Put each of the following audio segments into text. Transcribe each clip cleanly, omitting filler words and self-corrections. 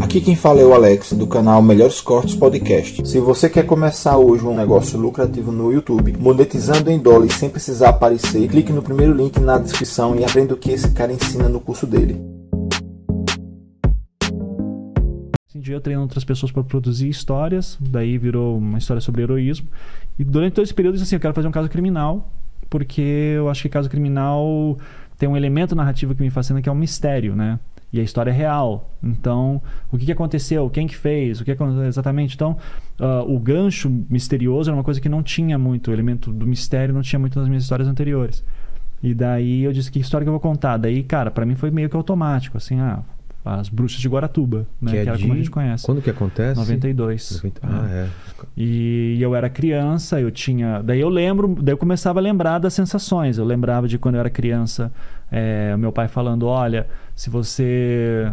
Aqui quem fala é o Alex, do canal Melhores Cortes Podcast. Se você quer começar hoje um negócio lucrativo no YouTube, monetizando em dólares sem precisar aparecer, clique no primeiro link na descrição e aprenda o que esse cara ensina no curso dele. Eu treinando outras pessoas para produzir histórias, daí virou uma história sobre heroísmo. E durante todo esse período, assim, eu quero fazer um caso criminal, porque eu acho que caso criminal tem um elemento narrativo que me fascina, que é um mistério, né? E a história é real. Então, o que aconteceu? Quem que fez? O que aconteceu exatamente? Então, o gancho misterioso era uma coisa que não tinha muito, o elemento do mistério não tinha muito nas minhas histórias anteriores. E daí eu disse, que história que eu vou contar? Daí, cara, para mim foi meio que automático, assim, As Bruxas de Guaratuba, né? Que era como a gente conhece. Quando que acontece? 92. É. E eu era criança, eu tinha... Daí eu começava a lembrar das sensações. Eu lembrava de quando eu era criança, meu pai falando, olha, se você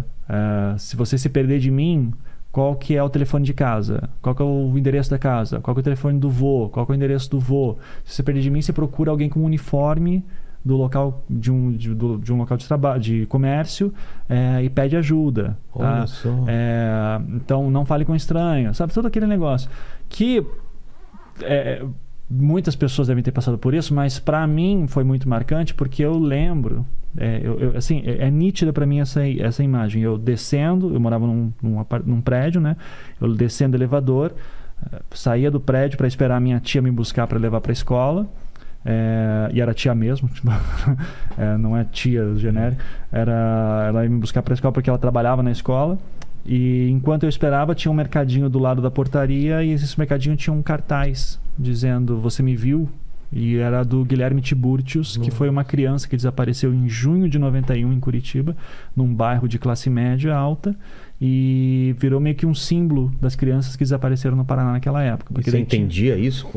se perder de mim, qual que é o telefone de casa? Qual que é o endereço da casa? Qual que é o telefone do vô? Qual que é o endereço do vô? Se você perder de mim, você procura alguém com uniforme do local de um local de trabalho, de comércio, e pede ajuda. Olha tá? só. Então não fale com estranho, sabe, todo aquele negócio que muitas pessoas devem ter passado por isso, mas para mim foi muito marcante, porque eu lembro, assim, é nítida para mim essa imagem. Eu descendo, eu morava num prédio, né? Eu descendo o elevador, saía do prédio para esperar a minha tia me buscar para levar para a escola. E era tia mesmo, não é tia genérica, ela ia me buscar para a escola porque ela trabalhava na escola. E enquanto eu esperava, tinha um mercadinho do lado da portaria, e esse mercadinho tinha um cartaz dizendo: você me viu? E era do Guilherme Tiburtius, que foi uma criança que desapareceu em junho de 91 em Curitiba, num bairro de classe média alta, e virou meio que um símbolo das crianças que desapareceram no Paraná naquela época. Porque você entendia isso?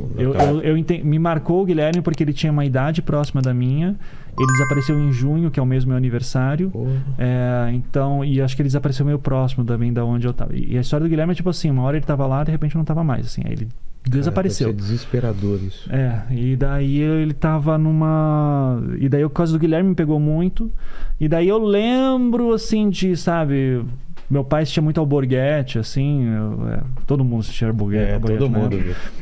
Me marcou o Guilherme porque ele tinha uma idade próxima da minha. Ele desapareceu em junho, que é o mesmo meu aniversário. Então, e acho que ele desapareceu meio próximo também da onde eu estava. E a história do Guilherme é tipo assim, uma hora ele estava lá, de repente não estava mais. Assim, aí ele desapareceu. Deve ser desesperador isso. E daí ele tava E daí o caso do Guilherme me pegou muito. E daí eu lembro, assim, de, sabe... Meu pai assistia muito ao Borghetti, assim... todo mundo assistia ao Borghetti. Todo mundo.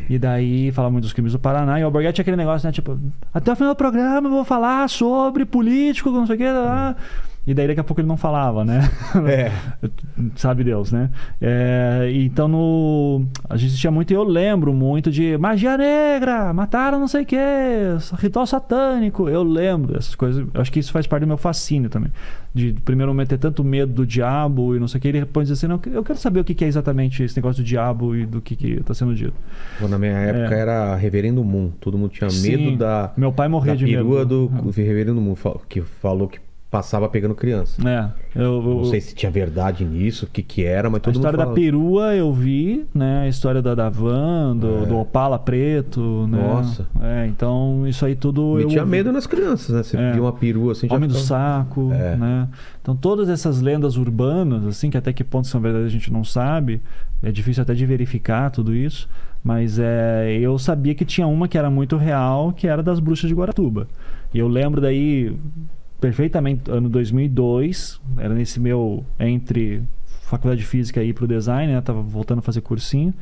E daí falava muito dos crimes do Paraná. E o Borghetti é aquele negócio, né? Tipo, até o final do programa eu vou falar sobre político, não sei o quê... E daí daqui a pouco ele não falava, né? Sabe Deus, né? Então a gente assistia muito, e eu lembro muito de magia negra, mataram não sei o que, ritual satânico. Eu lembro dessas coisas. Eu acho que isso faz parte do meu fascínio também. De primeiro momento ter tanto medo do diabo e não sei o que, e depois dizer assim, não, eu quero saber o que é exatamente esse negócio do diabo e do que está sendo dito. Bom, na minha época era Reverendo Moon. Todo mundo tinha medo da... Meu pai morria de medo. Perua do Reverendo Moon, que falou que passava pegando criança. Não sei se tinha verdade nisso, o que era, mas todo mundo falava. A história da perua eu vi, né? A história da van, do Opala preto, né? Nossa. Então isso aí tudo... Metia medo nas crianças, né? Você via uma perua assim... Homem do saco, né? Então todas essas lendas urbanas, assim, que até que ponto são verdadeiras a gente não sabe. É difícil até de verificar tudo isso. Mas eu sabia que tinha uma que era muito real, que era das Bruxas de Guaratuba. E eu lembro daí... perfeitamente, ano 2002, era nesse meu, entre faculdade de física e ir pro design, né? Tava voltando a fazer cursinho,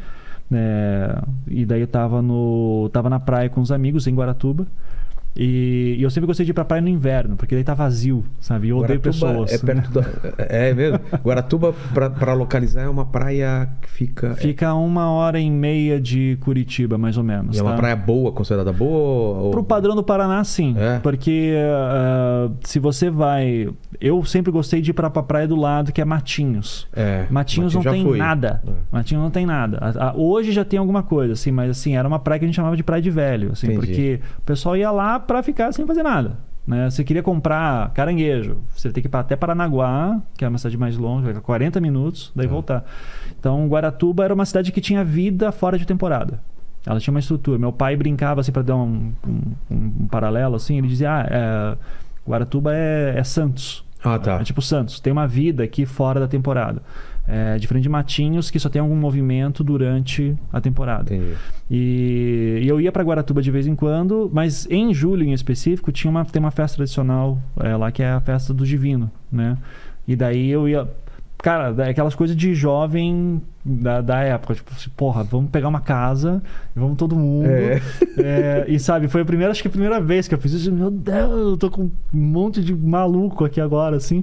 e daí eu tava na praia com os amigos em Guaratuba, e eu sempre gostei de ir pra praia no inverno, porque daí tá vazio, sabe? E eu odeio pessoas. É mesmo? Guaratuba, pra localizar, é uma praia que fica... Fica 1h30 de Curitiba, mais ou menos. E é uma praia boa, considerada boa? Pro padrão do Paraná, sim. Porque se você vai... Eu sempre gostei de ir pra praia do lado, que é Matinhos. Matinhos não tem nada. Matinhos não tem nada. Hoje já tem alguma coisa, assim, mas assim, era uma praia que a gente chamava de praia de velho, assim, porque o pessoal ia lá pra ficar sem fazer nada, né? Você queria comprar caranguejo, você tem que ir até Paranaguá, que é uma cidade mais longe, 40 minutos, daí voltar. Então Guaratuba era uma cidade que tinha vida fora de temporada. Ela tinha uma estrutura. Meu pai brincava, assim, para dar um paralelo, assim, ele dizia, Guaratuba é Santos. É tipo Santos, tem uma vida aqui fora da temporada. Diferente de Matinhos, que só tem algum movimento durante a temporada. Entendi. E eu ia para Guaratuba de vez em quando, mas em julho em específico tem uma festa tradicional lá, que é a festa do Divino, né? E daí eu ia Cara, aquelas coisas de jovem da época. Tipo assim, porra, vamos pegar uma casa e vamos todo mundo. E sabe, foi acho que a primeira vez que eu fiz isso. Meu Deus, eu tô com um monte de maluco aqui agora, assim.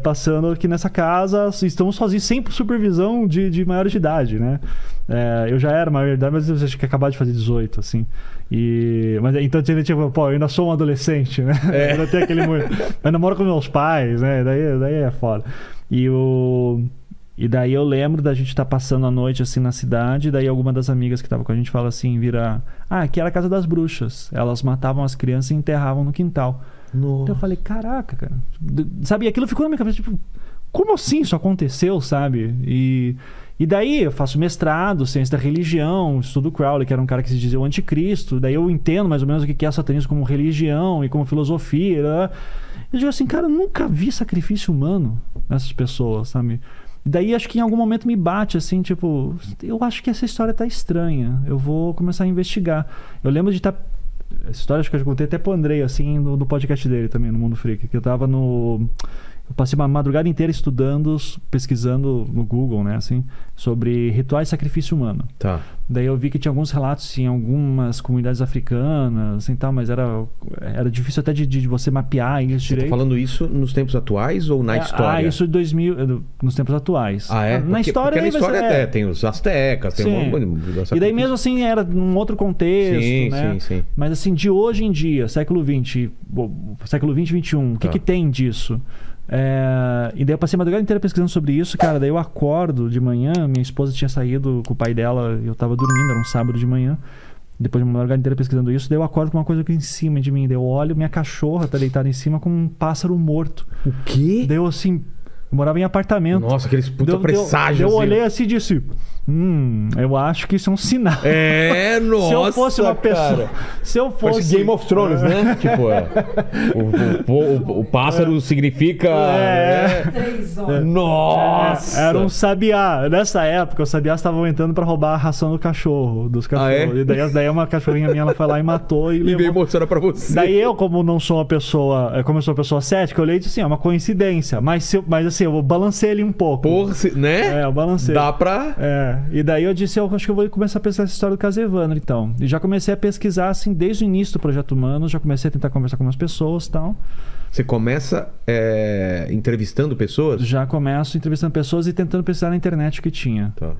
Passando aqui nessa casa. Estamos sozinhos, sem supervisão de maiores de idade, né? Eu já era maior de idade, mas eu acho que acabava de fazer 18, assim. Mas então tipo, pô, eu ainda sou um adolescente, né? Ainda tem aquele muito. Eu ainda moro com meus pais, né? Daí é foda. E daí eu lembro da gente estar passando a noite assim na cidade, daí alguma das amigas que estava com a gente fala assim, aqui era a casa das bruxas. Elas matavam as crianças e enterravam no quintal. Então eu falei, caraca, cara. Sabe, e aquilo ficou na minha cabeça, tipo, como assim isso aconteceu, sabe? E daí eu faço mestrado, ciência da religião, estudo Crowley, que era um cara que se dizia o anticristo. Daí eu entendo mais ou menos o que é satanismo como religião e como filosofia. Né? Eu digo assim, cara, eu nunca vi sacrifício humano nessas pessoas, sabe? E daí acho que em algum momento me bate assim, tipo, eu acho que essa história tá estranha. Eu vou começar a investigar. Eu lembro de estar... Essa história acho que eu já contei até pro Andrei, assim, no podcast dele também, no Mundo Freak, que eu tava no... Eu passei uma madrugada inteira estudando, pesquisando no Google, né, assim, sobre rituais de sacrifício humano. Tá. Daí eu vi que tinha alguns relatos em algumas comunidades africanas, assim, tal, mas era difícil até de você mapear isso direito. Você tá falando isso nos tempos atuais ou na história? Isso de 2000, nos tempos atuais. Na história, porque na história tem os astecas, tem e daí mesmo assim era num outro contexto, né? Sim. Mas assim, de hoje em dia, século XX, século XX, XXI, o que tem disso? E daí eu passei a madrugada inteira pesquisando sobre isso, cara. Daí eu acordo de manhã, minha esposa tinha saído com o pai dela, eu tava dormindo, era um sábado de manhã. Depois de uma madrugada inteira pesquisando isso, daí eu acordo com uma coisa aqui em cima de mim. Daí eu olho, minha cachorra tá deitada em cima com um pássaro morto. O quê? Daí eu assim, eu morava em apartamento. Nossa, aqueles puta presságios. Eu olhei assim e disse... eu acho que isso é um sinal. Nossa, se eu fosse uma pessoa... Cara. Se eu fosse... Parece Game of Thrones, né? Tipo, o pássaro significa... 3 horas. Nossa! Era um sabiá. Nessa época, os sabiás estavam entrando pra roubar a ração do cachorro, dos cachorros. E daí uma cachorrinha minha, ela foi lá e matou. E veio mostrando pra você. Daí eu, como não sou uma pessoa... Como eu sou uma pessoa cética, eu olhei e disse assim, é uma coincidência. Mas assim, eu balancei ele um pouco. Né? Eu balancei. Dá pra... E daí eu disse, eu acho que eu vou começar a pesquisar essa história do caso Evandro, então. E já comecei a pesquisar, assim, desde o início do Projeto Humanos, já comecei a tentar conversar com umas pessoas e tal. Você começa entrevistando pessoas? Já começo entrevistando pessoas e tentando pesquisar na internet o que tinha. Tá.